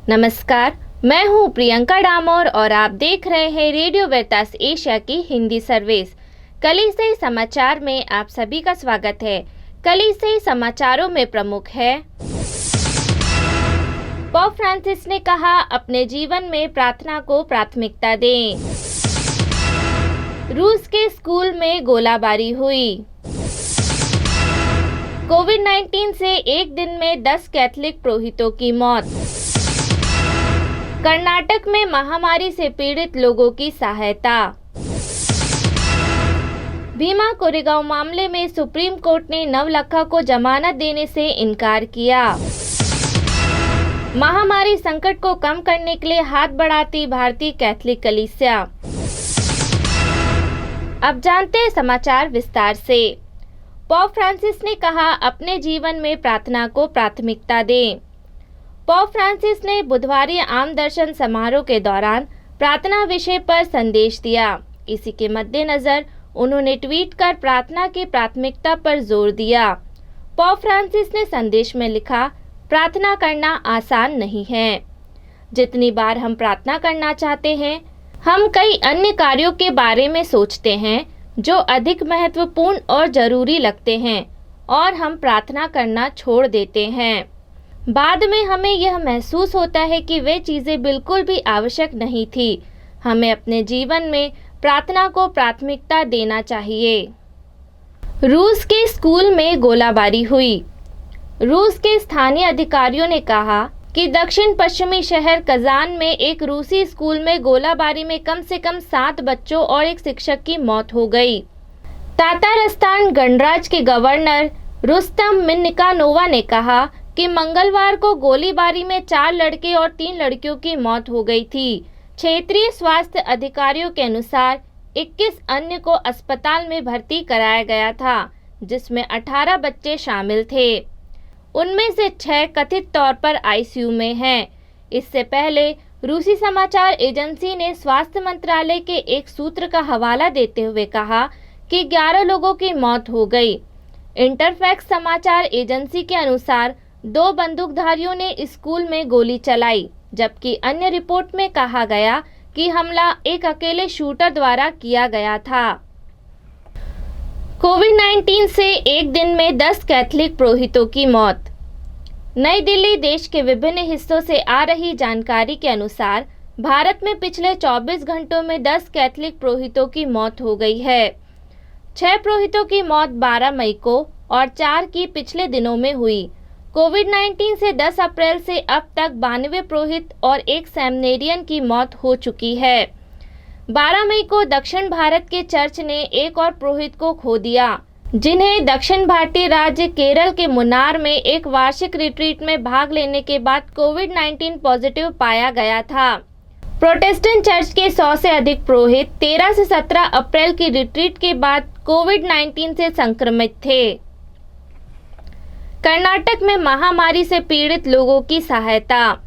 नमस्कार, मैं हूं प्रियंका डामोर और आप देख रहे हैं रेडियो वेरितास एशिया की हिंदी सर्विस। कलीसिया समाचार में आप सभी का स्वागत है। कलीसिया समाचारों में प्रमुख है। पोप फ्रांसिस ने कहा, अपने जीवन में प्रार्थना को प्राथमिकता दें। रूस के स्कूल में गोलाबारी हुई। कोविड-19 से एक दिन में 10 कैथोलिक पुरोहितों की मौत। कर्नाटक में महामारी से पीड़ित लोगों की सहायता। भीमा कोरेगांव मामले में सुप्रीम कोर्ट ने नवलखा को जमानत देने से इनकार किया। महामारी संकट को कम करने के लिए हाथ बढ़ाती भारतीय कैथोलिक कलीसिया। अब जानते हैं समाचार विस्तार से। पोप फ्रांसिस ने कहा, अपने जीवन में प्रार्थना को प्राथमिकता दें। पोप फ्रांसिस ने बुधवार आम दर्शन समारोह के दौरान प्रार्थना विषय पर संदेश दिया। इसी के मद्देनजर उन्होंने ट्वीट कर प्रार्थना की प्राथमिकता पर जोर दिया। पोप फ्रांसिस ने संदेश में लिखा, प्रार्थना करना आसान नहीं है। जितनी बार हम प्रार्थना करना चाहते हैं, हम कई अन्य कार्यों के बारे में सोचते हैं जो अधिक महत्वपूर्ण और जरूरी लगते हैं और हम प्रार्थना करना छोड़ देते हैं। बाद में हमें यह महसूस होता है कि वे चीज़ें बिल्कुल भी आवश्यक नहीं थी। हमें अपने जीवन में प्रार्थना को प्राथमिकता देना चाहिए। रूस के स्कूल में गोलाबारी हुई। रूस के स्थानीय अधिकारियों ने कहा कि दक्षिण पश्चिमी शहर कजान में एक रूसी स्कूल में गोलाबारी में कम से कम 7 बच्चों और एक शिक्षक की मौत हो गई। तातारस्तान गणराज्य के गवर्नर रुस्तम मिन्निकानोवा ने कहा कि मंगलवार को गोलीबारी में 4 लड़के और 3 लड़कियों की मौत हो गई थी। क्षेत्रीय स्वास्थ्य अधिकारियों के अनुसार 21 अन्य को अस्पताल में भर्ती कराया गया था, जिसमें 18 बच्चे शामिल थे। उनमें से 6 कथित तौर पर आईसीयू में हैं। इससे पहले रूसी समाचार एजेंसी ने स्वास्थ्य मंत्रालय के एक सूत्र का हवाला देते हुए कहा कि 11 लोगों की मौत हो गई। इंटरफैक्स समाचार एजेंसी के अनुसार 2 बंदूकधारियों ने स्कूल में गोली चलाई, जबकि अन्य रिपोर्ट में कहा गया कि हमला एक अकेले शूटर द्वारा किया गया था। कोविड-19 से एक दिन में 10 कैथोलिक पुरोहितों की मौत। नई दिल्ली। देश के विभिन्न हिस्सों से आ रही जानकारी के अनुसार भारत में पिछले 24 घंटों में 10 कैथोलिक पुरोहितों की मौत हो गई है। 6 पुरोहितों की मौत 12 मई को और 4 की पिछले दिनों में हुई। कोविड-19 से 10 अप्रैल से अब तक 92 पुरोहित और एक सेमिनेरियन की मौत हो चुकी है। 12 मई को दक्षिण भारत के चर्च ने एक और पुरोहित को खो दिया, जिन्हें दक्षिण भारतीय राज्य केरल के मुन्नार में एक वार्षिक रिट्रीट में भाग लेने के बाद कोविड-19 पॉजिटिव पाया गया था। प्रोटेस्टेंट चर्च के 100 से अधिक पुरोहित 13 से 17 अप्रैल की रिट्रीट के बाद कोविड-19 से संक्रमित थे। कर्नाटक में महामारी से पीड़ित लोगों की सहायता।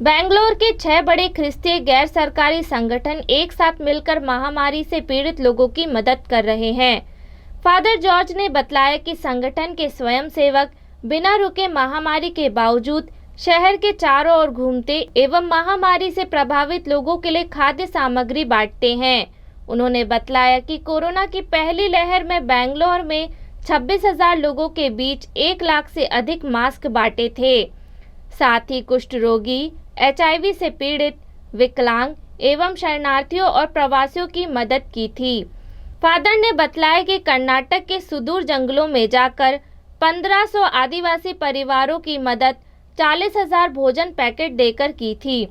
बेंगलोर के 6 बड़े ख्रिस्तीय गैर सरकारी संगठन एक साथ मिलकर महामारी से पीड़ित लोगों की मदद कर रहे हैं। फादर जॉर्ज ने बतलाया कि संगठन के स्वयंसेवक बिना रुके महामारी के बावजूद शहर के चारों ओर घूमते एवं महामारी से प्रभावित लोगों के लिए खाद्य सामग्री बांटते हैं। उन्होंने बतलाया कि कोरोना की पहली लहर में बेंगलोर में 26,000 लोगों के बीच 1 लाख से अधिक मास्क बांटे थे। साथ ही कुष्ठ रोगी, HIV से पीड़ित, विकलांग एवं शरणार्थियों और प्रवासियों की मदद की थी। फादर ने बतलाया कि कर्नाटक के सुदूर जंगलों में जाकर 1500 आदिवासी परिवारों की मदद 40,000 भोजन पैकेट देकर की थी।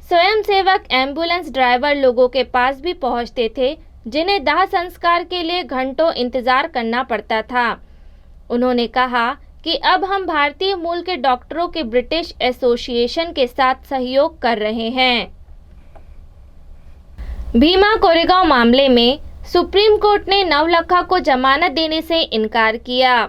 स्वयंसेवक एम्बुलेंस ड्राइवर लोगों के पास भी पहुंचते थे, जिन्हें दाह संस्कार के लिए घंटों इंतजार करना पड़ता था। उन्होंने कहा कि अब हम भारतीय मूल के डॉक्टरों के ब्रिटिश एसोसिएशन के साथ सहयोग कर रहे हैं। भीमा कोरेगांव मामले में सुप्रीम कोर्ट ने नवलखा को जमानत देने से इनकार किया।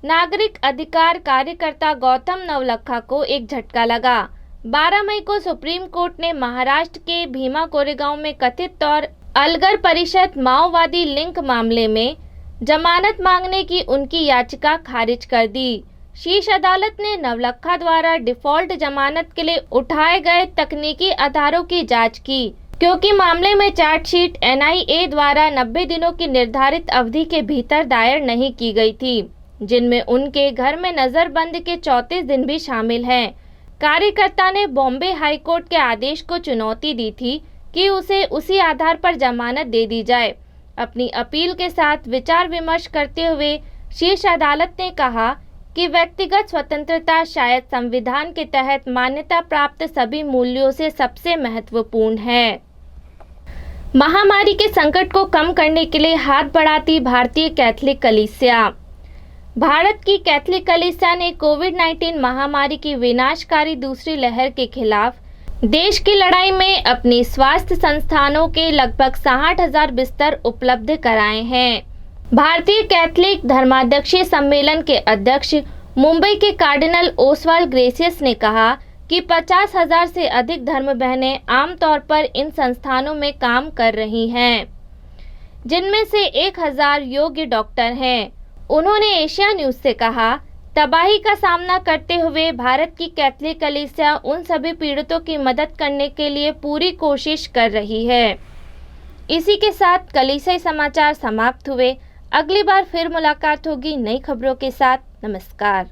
नागरिक अधिकार कार्यकर्ता गौतम नवलखा को एक झटका लगा। 12 मई को सुप्रीम कोर्ट ने महाराष्ट्र के भीमा कोरेगांव में कथित तौर अलगर परिषद माओवादी लिंक मामले में जमानत मांगने की उनकी याचिका खारिज कर दी। शीर्ष अदालत ने नवलखा द्वारा डिफॉल्ट जमानत के लिए उठाए गए तकनीकी आधारों की जांच की, क्योंकि मामले में चार्जशीट एनआईए द्वारा 90 दिनों की निर्धारित अवधि के भीतर दायर नहीं की गई थी, जिनमें उनके घर में नजरबंद के 34 दिन भी शामिल हैं। कार्यकर्ता ने बॉम्बे हाईकोर्ट के आदेश को चुनौती दी थी कि उसे उसी आधार पर जमानत दे दी जाए। अपनी अपील के साथ विचार विमर्श करते हुए शीर्ष अदालत ने कहा कि व्यक्तिगत स्वतंत्रता शायद संविधान के तहत मान्यता प्राप्त सभी मूल्यों से सबसे महत्वपूर्ण है। महामारी के संकट को कम करने के लिए हाथ बढ़ाती भारतीय कैथोलिक कलीसिया। भारत की कैथोलिक कलीसिया ने कोविड-19 महामारी की विनाशकारी दूसरी लहर के खिलाफ देश की लड़ाई में अपनी स्वास्थ्य संस्थानों के लगभग 60,000 बिस्तर उपलब्ध कराए हैं। भारतीय कैथोलिक धर्माध्यक्षीय सम्मेलन के अध्यक्ष मुंबई के कार्डिनल ओसवाल्ड ग्रेसियस ने कहा कि 50,000 से अधिक धर्म बहनें आमतौर पर इन संस्थानों में काम कर रही हैं, जिनमें से 1,000 योग्य डॉक्टर हैं। उन्होंने एशिया न्यूज से कहा, तबाही का सामना करते हुए भारत की कैथोलिक कलीसिया उन सभी पीड़ितों की मदद करने के लिए पूरी कोशिश कर रही है। इसी के साथ कलीसियाई समाचार समाप्त हुए। अगली बार फिर मुलाकात होगी नई खबरों के साथ। नमस्कार।